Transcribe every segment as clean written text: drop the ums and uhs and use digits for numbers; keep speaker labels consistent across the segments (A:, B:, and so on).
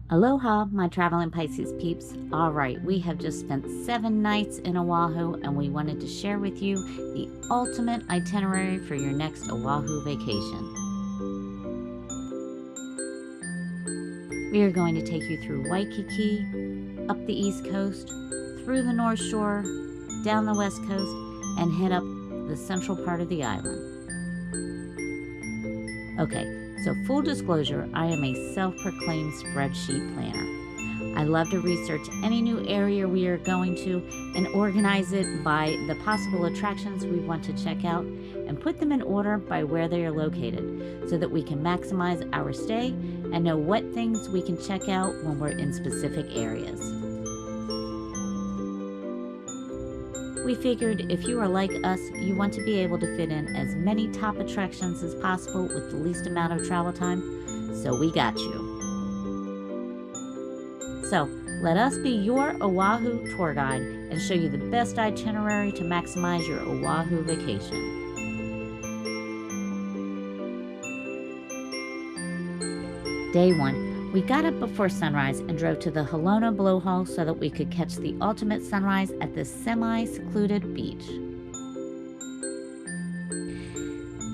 A: Aloha, my traveling Pisces peeps. All right, we have just spent 7 nights in Oahu, and we wanted to share with you the ultimate itinerary for your next Oahu vacation. We are going to take you through Waikiki, up the East Coast, through the North Shore, down the West Coast, and head up the central part of the island. Okay, so full disclosure, I am a self-proclaimed spreadsheet planner. I love to research any new area we are going to and organize it by the possible attractions we want to check out and put them in order by where they are located so that we can maximize our stay and know what things we can check out when we're in specific areas. We figured if you are like us, you want to be able to fit in as many top attractions as possible with the least amount of travel time, so we got you. So, let us be your Oahu tour guide and show you the best itinerary to maximize your Oahu vacation. Day 1, we got up before sunrise and drove to the Halona blowhole so that we could catch the ultimate sunrise at this semi-secluded beach.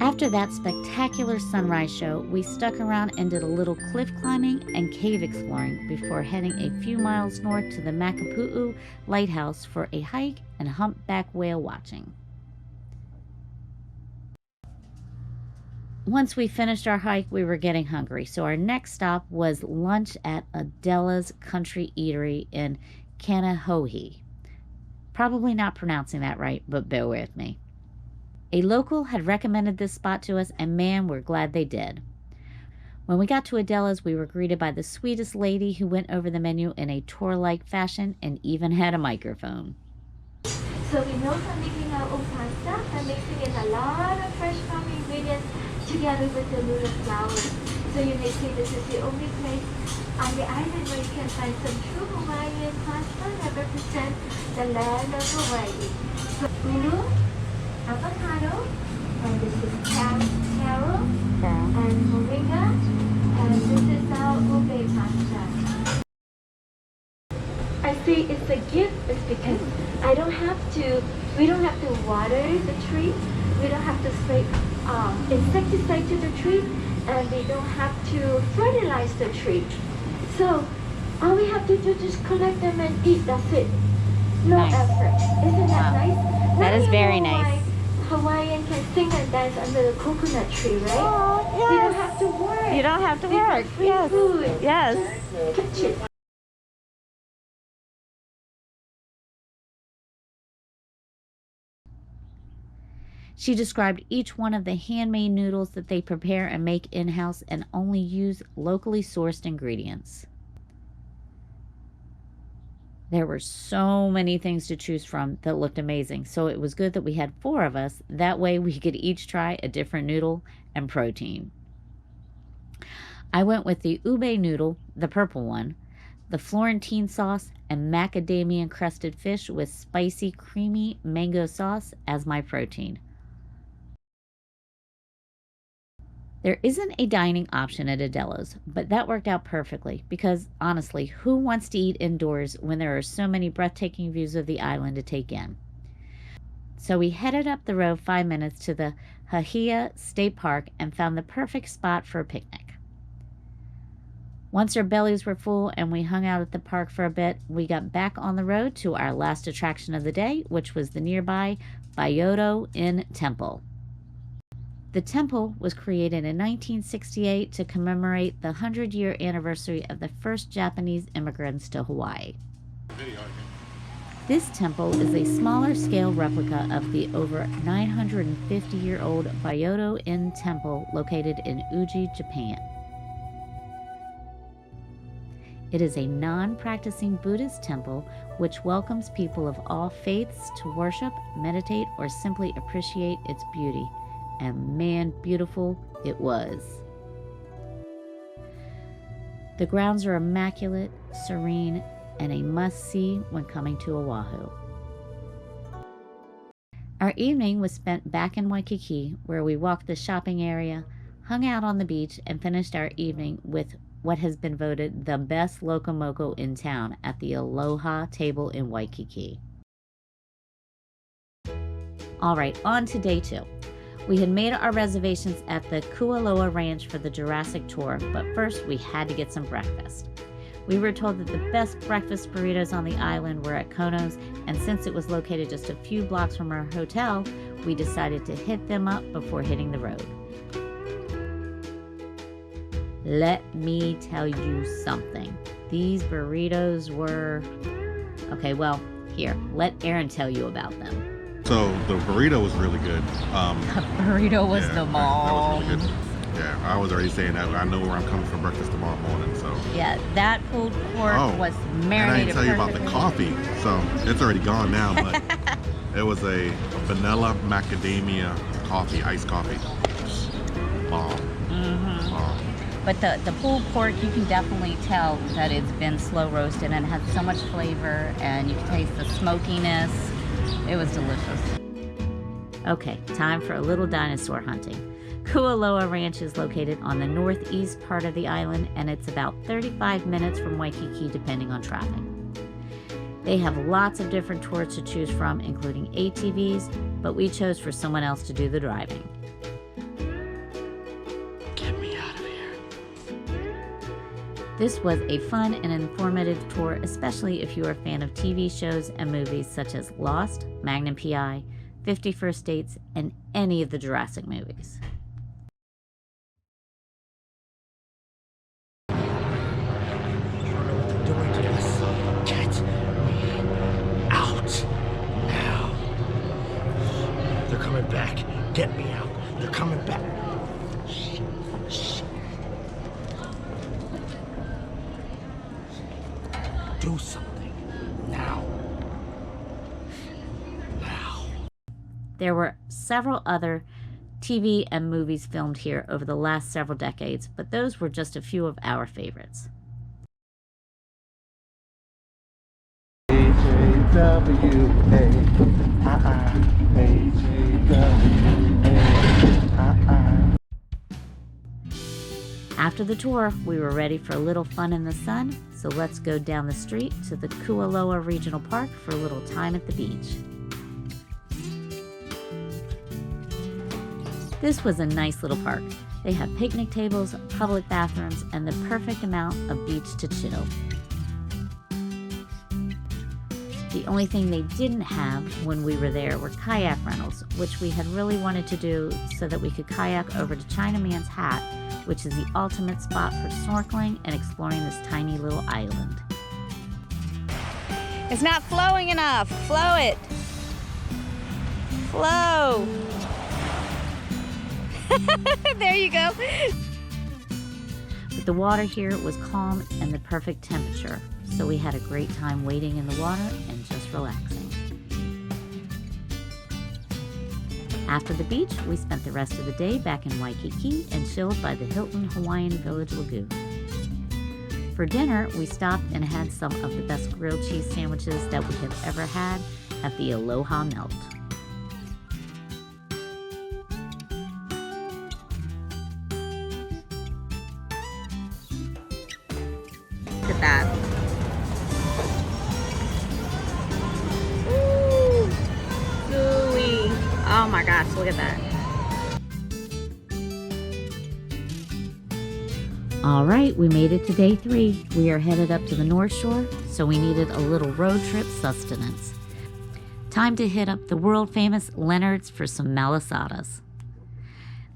A: After that spectacular sunrise show, we stuck around and did a little cliff climbing and cave exploring before heading a few miles north to the Makapu'u Lighthouse for a hike and humpback whale watching. Once we finished our hike, we were getting hungry, so our next stop was lunch at Adela's Country Eatery in Kanahohi. Probably not pronouncing that right, but bear with me. A local had recommended this spot to us, and man, we're glad they did. When we got to Adela's, we were greeted by the sweetest lady who went over the menu in a tour-like fashion and even had a microphone.
B: So we know from making our own pasta and mixing in a lot of fresh farm ingredients together with the lotus flowers. So you may say this is the only place on the island where you can find some true Hawaiian pasta that represent the land of Hawaii. So ulu, avocado, and this is taro, and moringa, and this is our ube pasta. I say it's a gift is because we don't have to water the tree, we don't have to spray insecticide to the tree, and we don't have to fertilize the tree. So all we have to do is just collect them and eat, that's it. No effort. Isn't that nice?
A: That is very nice.
B: Hawaiian can sing and dance under the coconut tree, right?
A: Oh, yes.
B: We don't have to work.
A: You don't have to
B: We
A: work.
B: get free
A: Yes.
B: food.
A: Yes.
B: Just touch it.
A: She described each one of the handmade noodles that they prepare and make in-house and only use locally sourced ingredients. There were so many things to choose from that looked amazing, so it was good that we had 4 of us. That way we could each try a different noodle and protein. I went with the ube noodle, the purple one, the Florentine sauce, and macadamia-encrusted fish with spicy, creamy mango sauce as my protein. There isn't a dining option at Adela's, but that worked out perfectly because, honestly, who wants to eat indoors when there are so many breathtaking views of the island to take in? So we headed up the road 5 minutes to the Hahia State Park and found the perfect spot for a picnic. Once our bellies were full and we hung out at the park for a bit, we got back on the road to our last attraction of the day, which was the nearby Byodo Inn Temple. The temple was created in 1968 to commemorate the 100-year anniversary of the first Japanese immigrants to Hawaii. This temple is a smaller scale replica of the over 950-year-old Byodo Inn Temple located in Uji, Japan. It is a non-practicing Buddhist temple which welcomes people of all faiths to worship, meditate, or simply appreciate its beauty. And man, beautiful it was. The grounds are immaculate, serene, and a must-see when coming to Oahu. Our evening was spent back in Waikiki, where we walked the shopping area, hung out on the beach, and finished our evening with what has been voted the best locomoco in town at the Aloha table in Waikiki. All right, on to day 2. We had made our reservations at the Kualoa Ranch for the Jurassic tour, but first we had to get some breakfast. We were told that the best breakfast burritos on the island were at Kono's, and since it was located just a few blocks from our hotel, we decided to hit them up before hitting the road. Let me tell you something. These burritos were... Okay, well, here, let Aaron tell you about them.
C: So the burrito was really good.
A: The burrito was the bomb.
C: That was really good. Yeah, I was already saying that. I know where I'm coming for breakfast tomorrow morning, so.
A: Yeah, that pulled pork was marinated.
C: And I didn't tell you about the
A: perfectly.
C: coffee, so it's already gone now, but it was a vanilla macadamia coffee, iced coffee. Bomb. Bomb.
A: But the pulled pork, you can definitely tell that it's been slow roasted and it has so much flavor, and you can taste the smokiness. It was delicious. Okay, time for a little dinosaur hunting. Kualoa Ranch is located on the northeast part of the island, and it's about 35 minutes from Waikiki depending on traffic. They have lots of different tours to choose from, including ATVs, but we chose for someone else to do the driving.
C: Get me out of here.
A: This was a fun and informative tour, especially if you are a fan of TV shows and movies such as Lost, Magnum P.I., 50 First Dates, and any of the Jurassic movies.
D: Doing to us. Get me out now. They're coming back. Get me out. They're coming back. Shh. Do something. Now.
A: There were several other TV and movies filmed here over the last several decades, but those were just a few of our favorites. After the tour, we were ready for a little fun in the sun, so let's go down the street to the Kualoa Regional Park for a little time at the beach. This was a nice little park. They have picnic tables, public bathrooms, and the perfect amount of beach to chill. The only thing they didn't have when we were there were kayak rentals, which we had really wanted to do so that we could kayak over to Chinaman's Hat, which is the ultimate spot for snorkeling and exploring this tiny little island. It's not flowing enough. Flow it. Flow. There you go. But the water here was calm and the perfect temperature, so we had a great time wading in the water and just relaxing. After the beach, we spent the rest of the day back in Waikiki and chilled by the Hilton Hawaiian Village Lagoon. For dinner, we stopped and had some of the best grilled cheese sandwiches that we have ever had at the Aloha Melt. Look at that. Ooh, gooey. Oh my gosh, look at that. All right, we made it to day 3. We are headed up to the North Shore, so we needed a little road trip sustenance. Time to hit up the world famous Leonard's for some malasadas.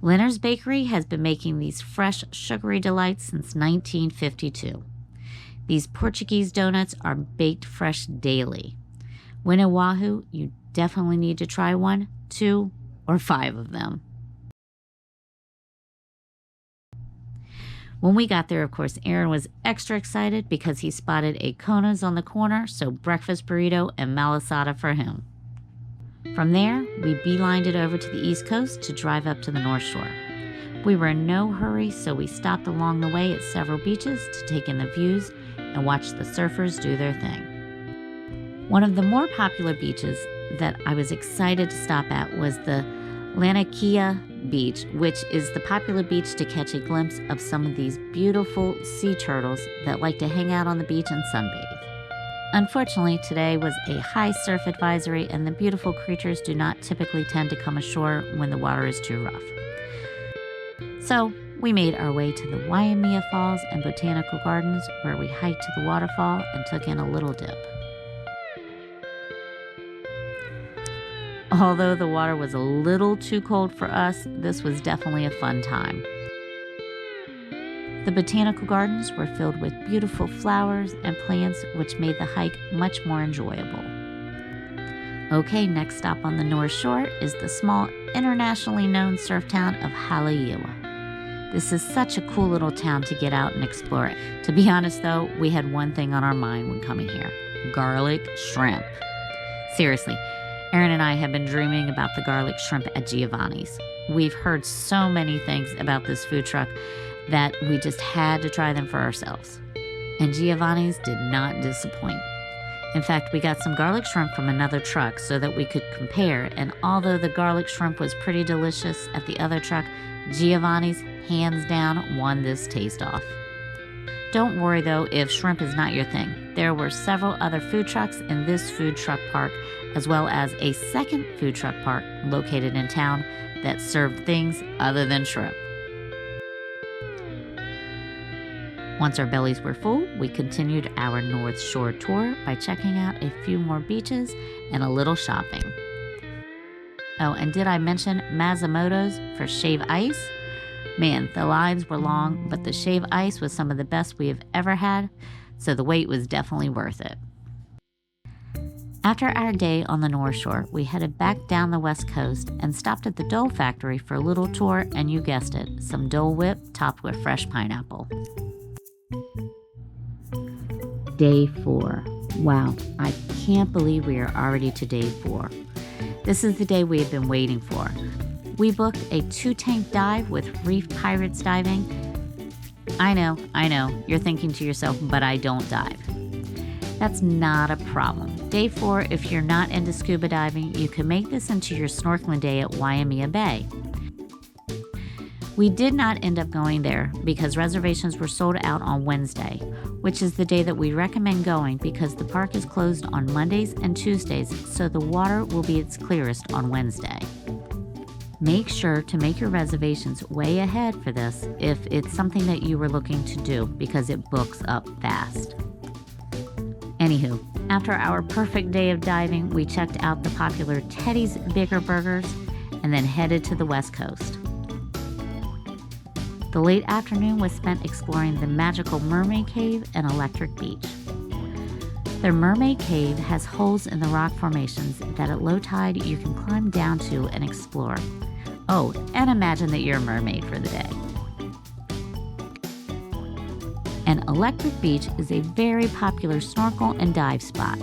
A: Leonard's Bakery has been making these fresh, sugary delights since 1952. These Portuguese donuts are baked fresh daily. When in Oahu, you definitely need to try 1, 2, or 5 of them. When we got there, of course, Aaron was extra excited because he spotted a Kono's on the corner, so breakfast burrito and malasada for him. From there, we beelined it over to the East Coast to drive up to the North Shore. We were in no hurry, so we stopped along the way at several beaches to take in the views and watch the surfers do their thing. One of the more popular beaches that I was excited to stop at was the Laniakea Beach, which is the popular beach to catch a glimpse of some of these beautiful sea turtles that like to hang out on the beach and sunbathe. Unfortunately, today was a high surf advisory, and the beautiful creatures do not typically tend to come ashore when the water is too rough. So, we made our way to the Waimea Falls and Botanical Gardens, where we hiked to the waterfall and took in a little dip. Although the water was a little too cold for us, this was definitely a fun time. The botanical gardens were filled with beautiful flowers and plants, which made the hike much more enjoyable. Okay, next stop on the North Shore is the small, internationally known surf town of Haleiwa. This is such a cool little town to get out and explore. To be honest though, we had one thing on our mind when coming here: garlic shrimp. Seriously, Aaron and I have been dreaming about the garlic shrimp at Giovanni's. We've heard so many things about this food truck that we just had to try them for ourselves. And Giovanni's did not disappoint. In fact, we got some garlic shrimp from another truck so that we could compare, and although the garlic shrimp was pretty delicious at the other truck, Giovanni's hands down won this taste off. Don't worry though if shrimp is not your thing. There were several other food trucks in this food truck park, as well as a second food truck park located in town that served things other than shrimp. Once our bellies were full, we continued our North Shore tour by checking out a few more beaches and a little shopping. Oh, and did I mention Masamoto's for shave ice? Man, the lines were long, but the shave ice was some of the best we have ever had, so the wait was definitely worth it. After our day on the North Shore, we headed back down the West Coast and stopped at the Dole Factory for a little tour, and you guessed it, some Dole Whip topped with fresh pineapple. Day 4. Wow, I can't believe we are already to day 4. This is the day we have been waiting for. We booked a 2-tank dive with Reef Pirates Diving. I know, you're thinking to yourself, but I don't dive. That's not a problem. Day 4, if you're not into scuba diving, you can make this into your snorkeling day at Waimea Bay. We did not end up going there because reservations were sold out on Wednesday, which is the day that we recommend going because the park is closed on Mondays and Tuesdays, so the water will be its clearest on Wednesday. Make sure to make your reservations way ahead for this if it's something that you were looking to do because it books up fast. Anywho, after our perfect day of diving, we checked out the popular Teddy's Bigger Burgers and then headed to the West Coast. The late afternoon was spent exploring the magical Mermaid Cave and Electric Beach. The Mermaid Cave has holes in the rock formations that at low tide you can climb down to and explore. Oh, and imagine that you're a mermaid for the day. And Electric Beach is a very popular snorkel and dive spot.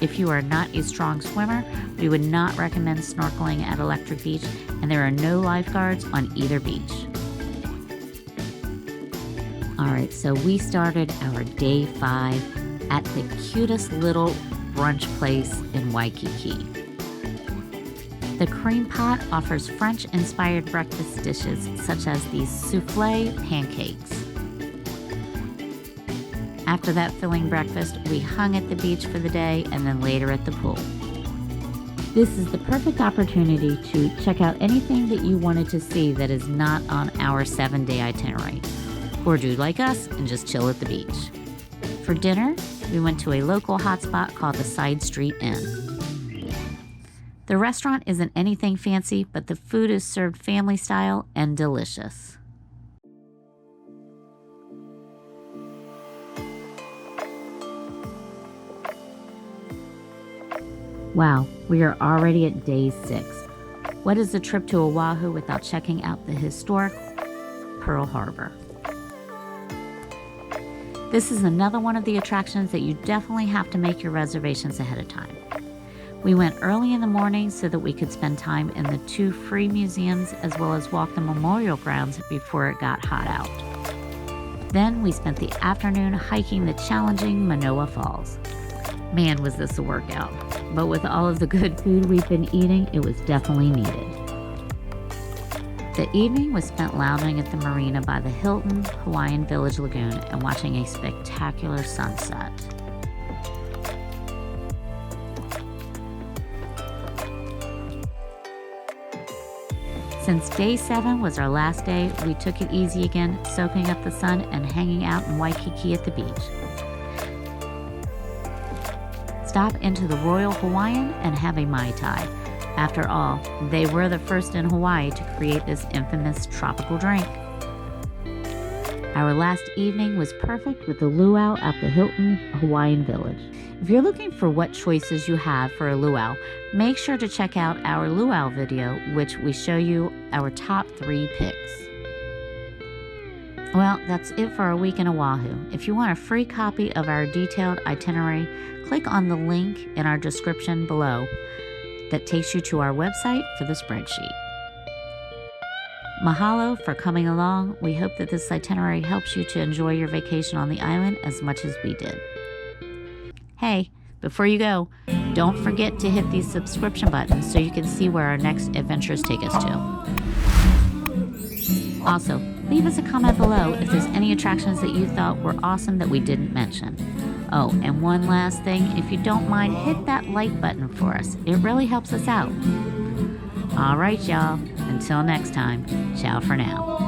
A: If you are not a strong swimmer, we would not recommend snorkeling at Electric Beach, and there are no lifeguards on either beach. Alright, so we started our day 5 at the cutest little brunch place in Waikiki. The Cream Pot offers French-inspired breakfast dishes such as these souffle pancakes. After that filling breakfast, we hung at the beach for the day and then later at the pool. This is the perfect opportunity to check out anything that you wanted to see that is not on our 7-day itinerary, or do like us and just chill at the beach. For dinner, we went to a local hotspot called the Side Street Inn. The restaurant isn't anything fancy, but the food is served family style and delicious. Wow, we are already at day 6. What is a trip to Oahu without checking out the historic Pearl Harbor? This is another one of the attractions that you definitely have to make your reservations ahead of time. We went early in the morning so that we could spend time in the 2 free museums as well as walk the memorial grounds before it got hot out. Then we spent the afternoon hiking the challenging Manoa Falls. Man, was this a workout. But with all of the good food we've been eating, it was definitely needed. The evening was spent lounging at the marina by the Hilton Hawaiian Village Lagoon and watching a spectacular sunset. Since day 7 was our last day, we took it easy again, soaking up the sun and hanging out in Waikiki at the beach. Stop into the Royal Hawaiian and have a Mai Tai. After all, they were the first in Hawaii to create this infamous tropical drink. Our last evening was perfect with the luau at the Hilton Hawaiian Village. If you're looking for what choices you have for a luau, make sure to check out our luau video, which we show you our top 3 picks. Well, that's it for our week in Oahu. If you want a free copy of our detailed itinerary, click on the link in our description below that takes you to our website for the spreadsheet. Mahalo for coming along. We hope that this itinerary helps you to enjoy your vacation on the island as much as we did. Hey, before you go, don't forget to hit the subscription button so you can see where our next adventures take us to. Also, leave us a comment below if there's any attractions that you thought were awesome that we didn't mention. Oh, and one last thing, if you don't mind, hit that like button for us. It really helps us out. All right, y'all. Until next time, ciao for now.